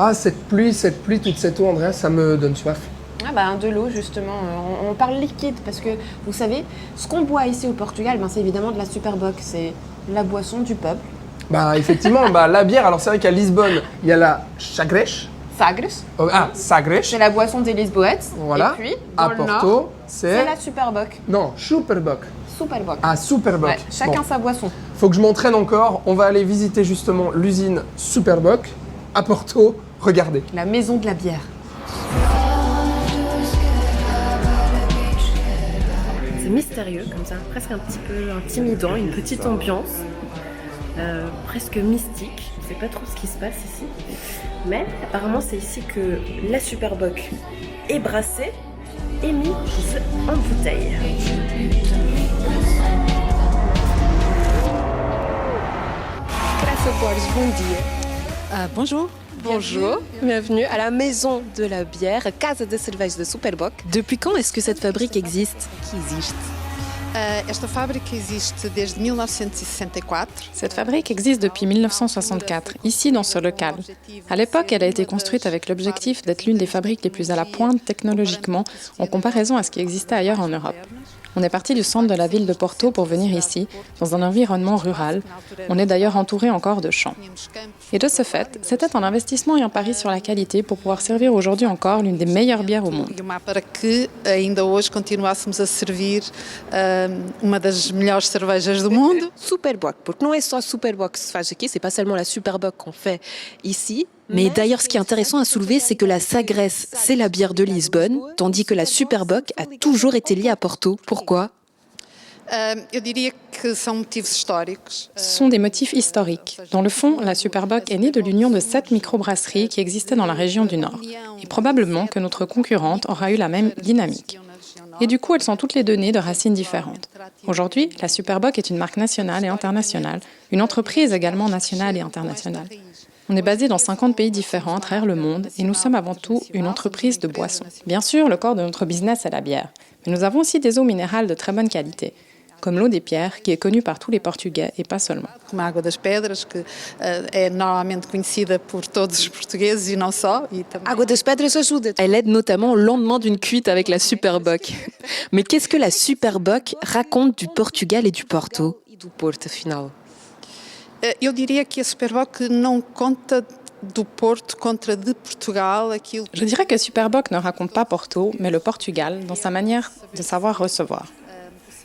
Ah, cette pluie, toute cette eau, Andrea, ça me donne soif. Ah bah, de l'eau, justement. On parle liquide parce que, vous savez, ce qu'on boit ici au Portugal, c'est évidemment de la Superboc. C'est la boisson du peuple. Bah, effectivement, la bière, alors c'est vrai qu'à Lisbonne, il y a la Sagres. Sagres. Sagres. C'est la boisson des Lisboètes. Voilà. Et puis, dans à le Porto, nord, c'est la Superboc. Non, Superboc. Superboc. Ah, Superboc. Ouais, chacun sa boisson. Faut que je m'entraîne encore. On va aller visiter justement l'usine Superboc à Porto. Regardez. La maison de la bière. C'est mystérieux comme ça, presque un petit peu intimidant, une petite ambiance, presque mystique. Je ne sais pas trop ce qui se passe ici. Mais apparemment c'est ici que la Superboc est brassée et mise en bouteille. Graça Borges, bon dia. Bonjour. Bonjour, bienvenue à la maison de la bière, Casa de Cerveja de Superboc. Depuis quand est-ce que cette fabrique existe? Esta fábrica existe desde 1964. Cette fabrique existe depuis 1964, ici dans ce local. À l'époque, elle a été construite avec l'objectif d'être l'une des fabriques les plus à la pointe technologiquement en comparaison à ce qui existait ailleurs en Europe. On est parti du centre de la ville de Porto pour venir ici, dans un environnement rural. On est d'ailleurs entouré encore de champs. Et de ce fait, c'était un investissement et un pari sur la qualité pour pouvoir servir aujourd'hui encore l'une des meilleures bières au monde. Para que ainda hoje continuássemos a servir uma das melhores cervejas do mundo. Superboc, porque não é só Superboc que se faz aqui, c'est pas seulement la Superboc qu'on fait ici. Mais d'ailleurs, ce qui est intéressant à soulever, c'est que la Sagres, c'est la bière de Lisbonne, tandis que la Superboc a toujours été liée à Porto. Pourquoi? Eu diria que são motivos históricos. Ce sont des motifs historiques. Dans le fond, la Superboc est née de l'union de 7 microbrasseries qui existaient dans la région du Nord. Et probablement que notre concurrente aura eu la même dynamique. Et du coup, elles sont toutes les deux nées de racines différentes. Aujourd'hui, la Superboc est une marque nationale et internationale, une entreprise également nationale et internationale. On est basé dans 50 pays différents à travers le monde et nous sommes avant tout une entreprise de boissons. Bien sûr, le corps de notre business est la bière, mais nous avons aussi des eaux minérales de très bonne qualité, comme l'eau des pierres qui est connue par tous les Portugais et pas seulement. Como a água das pedras, que é normalmente conhecida por todos os portugueses e não só. Água das Pedras ajuda. Elle aide notamment au lendemain d'une cuite avec la Superboc. Mais qu'est-ce que la Superboc raconte du Portugal et du Porto? E do Porto, afinal? Eu diria que a Superboc não conta do Porto contra de Portugal aquilo. Je dirais que Superboc ne raconte pas Porto, mais le Portugal dans sa manière de savoir recevoir,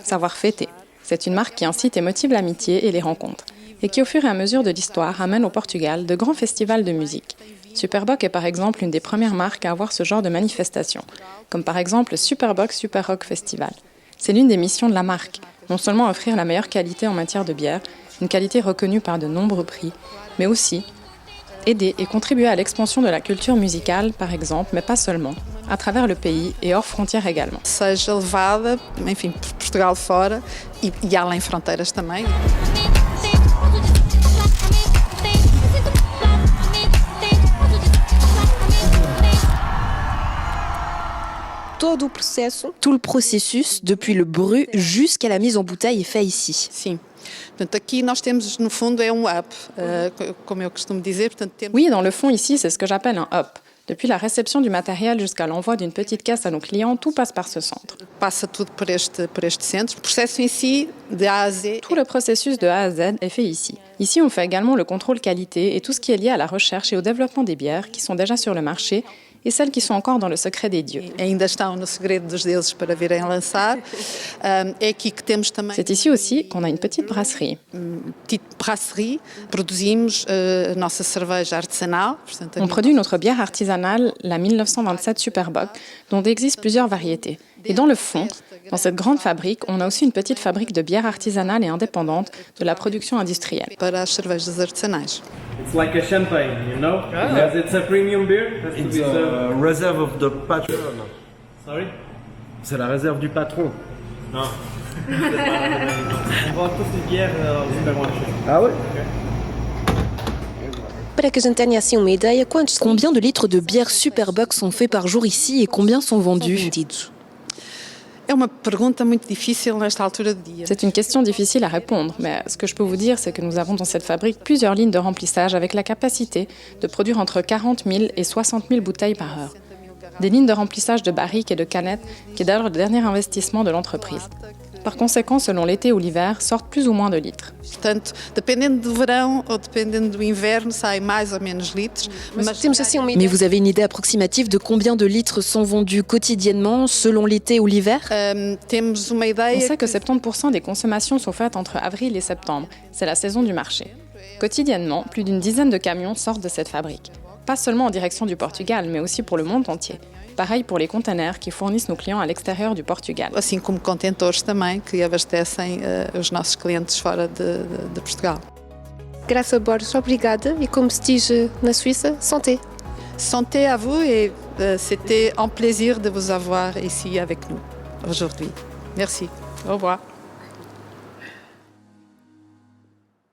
savoir fêter. C'est une marque qui incite et motive l'amitié et les rencontres, et qui au fur et à mesure de l'histoire amène au Portugal de grands festivals de musique. Superboc est par exemple une des premières marques à avoir ce genre de manifestation, comme par exemple le Superboc Super Rock Festival. C'est l'une des missions de la marque, non seulement offrir la meilleure qualité en matière de bière, une qualité reconnue par de nombreux prix, mais aussi aider et contribuer à l'expansion de la culture musicale, par exemple, mais pas seulement, à travers le pays et hors frontières également. Seja levada, enfim, por Portugal fora e além fronteiras também. Tout le processus, depuis le brut jusqu'à la mise en bouteille, est fait ici. Sim. Portanto, aqui nós temos, no fundo, é up, como eu costumo dizer. Portanto, temos... Oui, dans le fond, ici, c'est ce que j'appelle un up. Depuis la réception du matériel jusqu'à l'envoi d'une petite caisse à nos clients, tout passe par ce centre. Passa tudo por este centro. O processo em si, de A à Z... Tout le processus de A à Z est fait ici. Ici, on fait également le contrôle qualité et tout ce qui est lié à la recherche et au développement des bières qui sont déjà sur le marché et celles qui sont encore dans le secret des dieux. Ainda estão no segredo dos deuses para virem lançar. É aqui que temos também... C'est ici aussi qu'on a une petite brasserie. Petite brasserie. Produzimos a nossa cerveja artesanal. Portanto, on produit notre bière artisanale, la 1927 Superboc, dont il existe plusieurs variétés. Et dans le fond, dans cette grande fabrique, on a aussi une petite fabrique de bière artisanale et indépendante de la production industrielle. Para as cervejas artesanais. It's like a champagne, you know? Because it's a premium beer. It's a reserve of the patron. Sorry? C'est la réserve du patron. Non. On vend tous les bières au supermarché. Ah ouais? Para que a gente tenha assim uma ideia, combien de litres de bière Superboc sont faits par jour ici et combien sont vendus? É uma pergunta muito difícil nesta altura do dia. C'est une question difficile à répondre, mais ce que je peux vous dire, c'est que nous avons dans cette fabrique plusieurs lignes de remplissage avec la capacité de produire entre 40 000 et 60 000 bouteilles par heure. Des lignes de remplissage de barriques et de canettes, qui est d'ailleurs le dernier investissement de l'entreprise. Par conséquent, selon l'été ou l'hiver, sortent plus ou moins de litres. Portanto, dependendo do verão ou dependendo do inverno, sai mais ou menos litros. Mais vous avez une idée approximative de combien de litres sont vendus quotidiennement selon l'été ou l'hiver? Temos uma On ideia sait que 70% des consommations sont faites entre avril et septembre. C'est la saison du marché. Quotidiennement, plus d'une dizaine de camions sortent de cette fabrique. Pas seulement en direction du Portugal, mais aussi pour le monde entier. Pareil pour les containers qui fournissent nos clients à l'extérieur du Portugal. assim como contentores também que abastecem os nossos clientes fora de Portugal. Graça Borges, obrigada. E como se diz na Suíça, santé. Santé à vous et c'était un plaisir de vous avoir ici avec nous aujourd'hui. Merci. Au revoir.